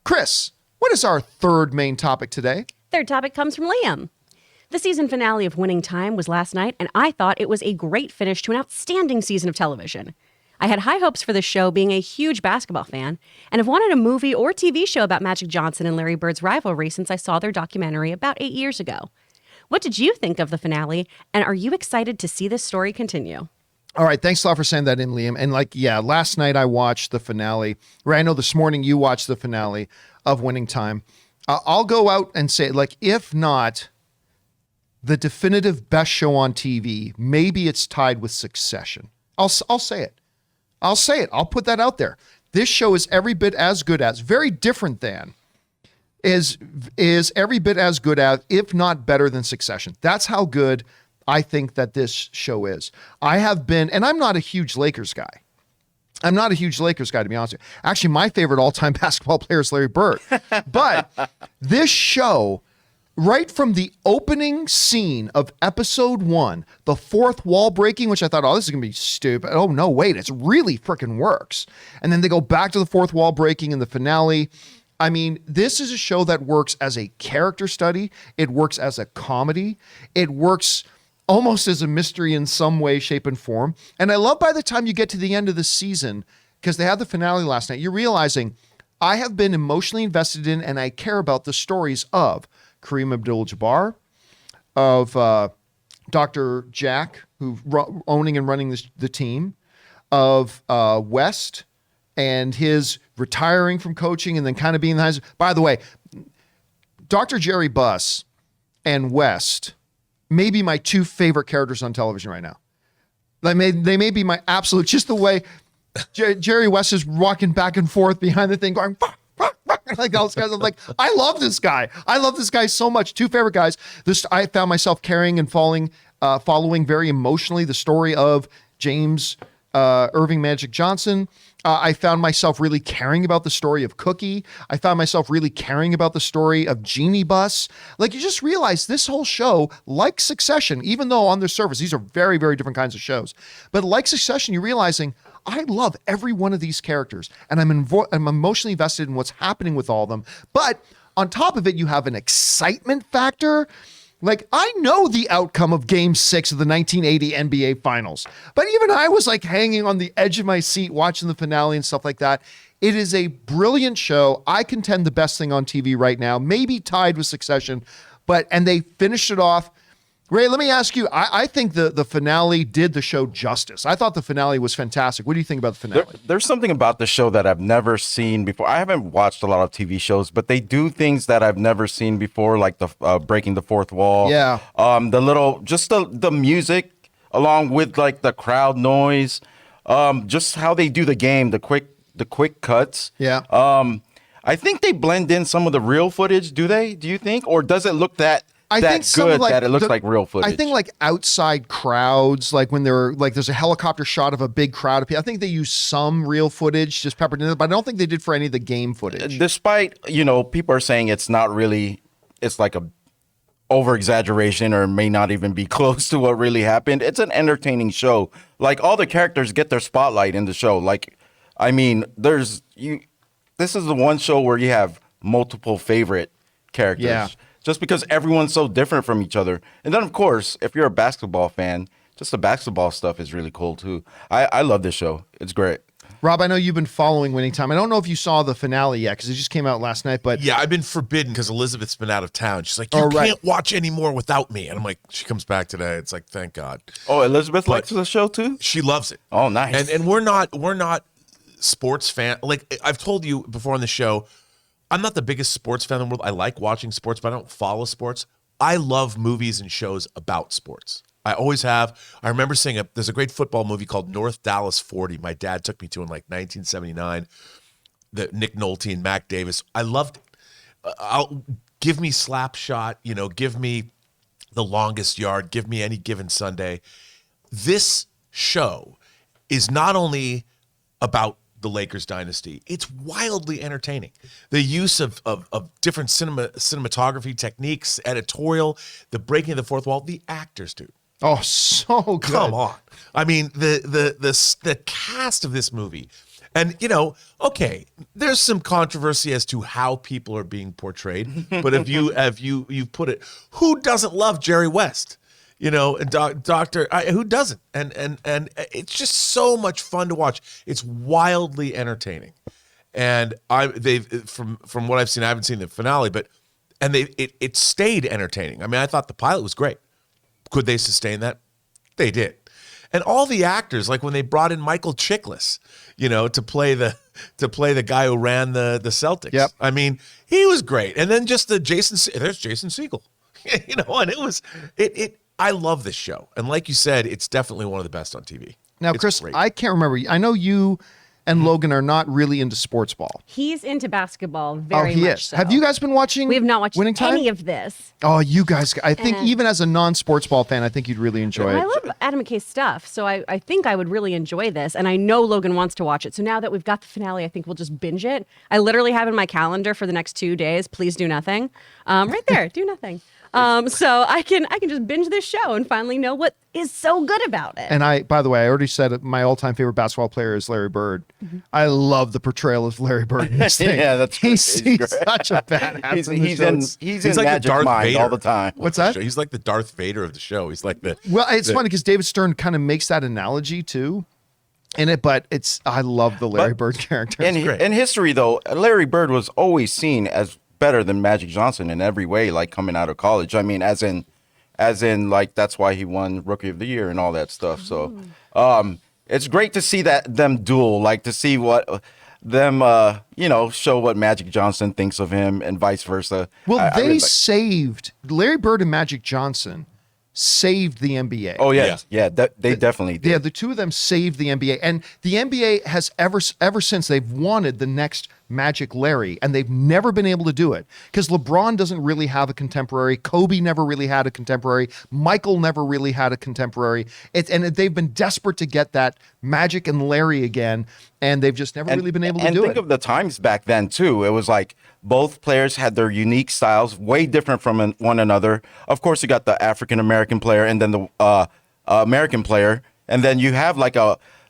Chris, what is our third main topic today? Third topic comes from Liam. The season finale of Winning Time was last night, and I thought it was a great finish to an outstanding season of television. I had high hopes for the show, being a huge basketball fan, and have wanted a movie or TV show about Magic Johnson and Larry Bird's rivalry since I saw their documentary about 8 years ago. What did you think of the finale, and are you excited to see this story continue? All right, thanks a lot for saying that in, Liam. And last night I watched the finale. Right, I know this morning you watched the finale of Winning Time. I'll go out and say, if not the definitive best show on TV, maybe it's tied with Succession. I'll say it. I'll say it. I'll put that out there. This show is every bit as good as, very different than, is every bit as good as, if not better than Succession. That's how good I think that this show is. I have been, and I'm not a huge Lakers guy. I'm not a huge Lakers guy, to be honest with you. Actually, my favorite all-time basketball player is Larry Bird. But this show, right from the opening scene of episode 1, the fourth wall breaking, which I thought, this is going to be stupid. Oh, no, wait, it's really freaking works. And then they go back to the fourth wall breaking in the finale. I mean, this is a show that works as a character study. It works as a comedy. It works almost as a mystery in some way, shape, and form. And I love by the time you get to the end of the season, because they had the finale last night, you're realizing I have been emotionally invested in and I care about the stories of Kareem Abdul-Jabbar, of Dr. Jack, who owning and running the team, of West and his retiring from coaching and then kind of being the... By the way, Dr. Jerry Buss and West may be my two favorite characters on television right now. They may be my absolute... Just the way Jerry West is walking back and forth behind the thing going... Like all those guys, I'm like, I love this guy. I love this guy so much. Two favorite guys. I found myself carrying and following very emotionally the story of James Irving Magic Johnson. I found myself really caring about the story of Cookie. I found myself really caring about the story of Jeannie Buss. Like, you just realize this whole show, like Succession, even though on the surface, these are very, very different kinds of shows. But like Succession, you're realizing I love every one of these characters and I'm emotionally invested in what's happening with all of them. But on top of it, you have an excitement factor. Like, I know the outcome of Game 6 of the 1980 NBA Finals, but even I was like hanging on the edge of my seat watching the finale and stuff like that. It is a brilliant show. I contend the best thing on TV right now, maybe tied with Succession, and they finished it off. Ray, let me ask you, I think the finale did the show justice. I thought the finale was fantastic. What do you think about the finale? There's something about the show that I've never seen before. I haven't watched a lot of TV shows, but they do things that I've never seen before, like the breaking the fourth wall. Yeah. The music, along with like the crowd noise, just how they do the game, the quick cuts. Yeah. I think they blend in some of the real footage. Do you think? Or does it look that good that it looks like real footage? I think like outside crowds, like when they're like there's a helicopter shot of a big crowd of people. I think they use some real footage just peppered in it, but I don't think they did for any of the game footage. Despite, people are saying it's not really, it's like a over exaggeration or may not even be close to what really happened. It's an entertaining show. Like, all the characters get their spotlight in the show. Like, I mean, this is the one show where you have multiple favorite characters. Yeah. Just because everyone's so different from each other. And then, of course, if you're a basketball fan, just the basketball stuff is really cool, too. I love this show. It's great. Rob, I know you've been following Winning Time. I don't know if you saw the finale yet because it just came out last night. But yeah, I've been forbidden because Elizabeth's been out of town. She's like, you can't watch anymore without me. And I'm like, she comes back today. It's like, thank God. Oh, Elizabeth likes the show, too? She loves it. Oh, nice. And we're not sports fan. Like, I've told you before on the show, I'm not the biggest sports fan in the world. I like watching sports, but I don't follow sports. I love movies and shows about sports. I always have. I remember seeing there's a great football movie called North Dallas 40. My dad took me to in like 1979. The Nick Nolte and Mac Davis. I loved it. Give me Slapshot, give me The Longest Yard, give me Any Given Sunday. This show is not only about the Lakers dynasty, it's wildly entertaining. The use of different cinematography techniques, editorial, the breaking of the fourth wall, the actors, dude. Oh, so good. Come on. I mean, the cast of this movie, And, okay, there's some controversy as to how people are being portrayed. But if you put it, who doesn't love Jerry West? And Doctor, who doesn't? And it's just so much fun to watch. It's wildly entertaining. And from what I've seen, I haven't seen the finale, but it stayed entertaining. I mean, I thought the pilot was great. Could they sustain that? They did. And all the actors, like when they brought in Michael Chiklis, to play the guy who ran the Celtics. Yep. I mean, he was great. And then just there's Jason Segel, and I love this show. And like you said, it's definitely one of the best on TV. Now, It's Chris, great. I can't remember. I know you and Logan are not really into sports ball. He's into basketball very he much is. so. Have you guys been watching? We have not watched Winning Time? any of this. Oh, you guys! I think even as a non-sports ball fan, I think you'd really enjoy I it. love Adam McKay's stuff, so I think I would really enjoy this. And I know Logan wants to watch it. So now that we've got the finale, I think we'll just binge it. I literally have in my calendar for the next 2 days, please do nothing. Right there, do nothing. So I can just binge this show and finally know what is so good about it. And by the way, I already said it, my all-time favorite basketball player is Larry Bird. I love the portrayal of Larry Bird in this thing. Yeah, that's he's great. such a badass. He's in like the Magic Darth Mind Vader all the time. What's that? He's like the Darth Vader of the show. He's like the. Well, it's funny because David Stern kind of makes that analogy too in it, but I love the Larry Bird character. In history, though, Larry Bird was always seen as better than Magic Johnson in every way, like coming out of college. I mean, as in like that's why he won Rookie of the Year and all that stuff. So it's great to see them duel, like to see what them show what Magic Johnson thinks of him and vice versa. Well, I really saved Larry Bird and Magic Johnson saved the NBA. Oh yeah. They definitely did. Yeah, the two of them saved the NBA, and the NBA has ever since they've wanted the next Magic Larry, and they've never been able to do it because LeBron doesn't really have a contemporary. Kobe never really had a contemporary. Michael never really had a contemporary. And they've been desperate to get that Magic and Larry again, and they've just never really been able to do it. And think of the times back then too. It was like both players had their unique styles, way different from one another. Of course, you got the African American player and then the American player, and then you have like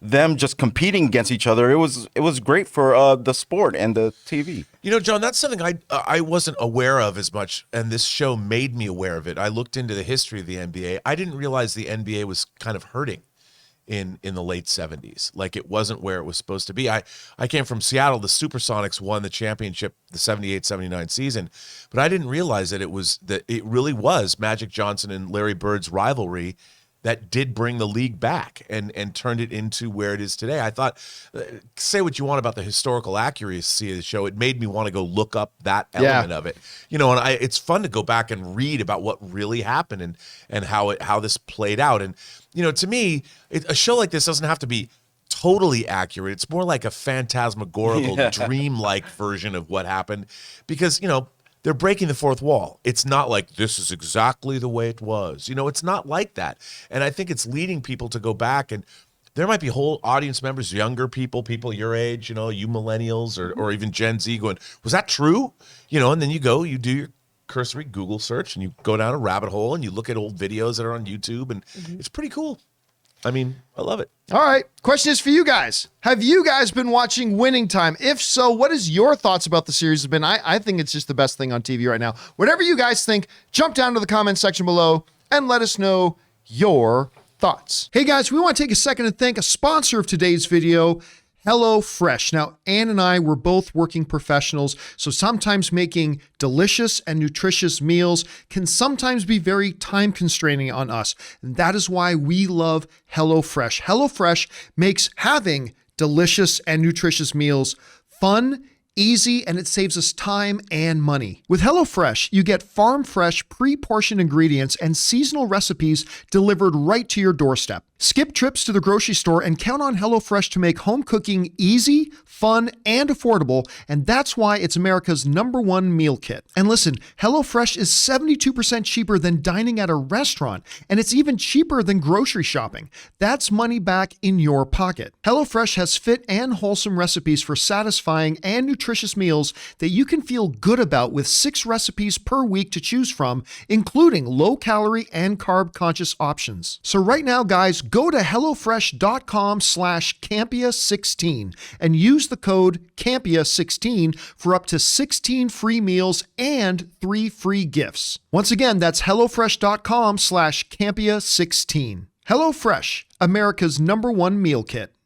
them just competing against each other. It was great for the sport and the TV. John, that's something I wasn't aware of as much, and this show made me aware of it. I looked into the history of the NBA. I didn't realize the NBA was kind of hurting in the late 70s. Like it wasn't where it was supposed to be. I came from Seattle. The Supersonics won the championship the 78-79 season, but I didn't realize that it really was Magic Johnson and Larry Bird's rivalry that did bring the league back and turned it into where it is today. I thought, say what you want about the historical accuracy of the show, it made me want to go look up that element of it. And it's fun to go back and read about what really happened and how this played out. And to me, a show like this doesn't have to be totally accurate. It's more like a phantasmagorical, dream-like version of what happened because they're breaking the fourth wall. It's not like this is exactly the way it was. It's not like that. And I think it's leading people to go back, and there might be whole audience members, younger people your age, you millennials or even Gen Z going, was that true? And then you do your cursory Google search and you go down a rabbit hole and you look at old videos that are on YouTube, and it's pretty cool. I mean, I love it. All right. Question is for you guys. Have you guys been watching Winning Time? If so, what is your thoughts about the series have been? I think it's just the best thing on TV right now. Whatever you guys think, jump down to the comment section below and let us know your thoughts. Hey guys, we want to take a second to thank a sponsor of today's video, HelloFresh. Now, Ann and I were both working professionals, so sometimes making delicious and nutritious meals can sometimes be very time constraining on us. And that is why we love HelloFresh. HelloFresh makes having delicious and nutritious meals fun, easy, and it saves us time and money. With HelloFresh, you get farm-fresh, pre-portioned ingredients and seasonal recipes delivered right to your doorstep. Skip trips to the grocery store and count on HelloFresh to make home cooking easy, fun, and affordable, and that's why it's America's #1 meal kit. And listen, HelloFresh is 72% cheaper than dining at a restaurant, and it's even cheaper than grocery shopping. That's money back in your pocket. HelloFresh has fit and wholesome recipes for satisfying and nutritious nutritious meals that you can feel good about with 6 recipes per week to choose from, including low-calorie and carb-conscious options. So right now, guys, go to hellofresh.com/Campea16 and use the code Campea16 for up to 16 free meals and 3 free gifts. Once again, that's hellofresh.com/Campea16. HelloFresh, America's #1 meal kit.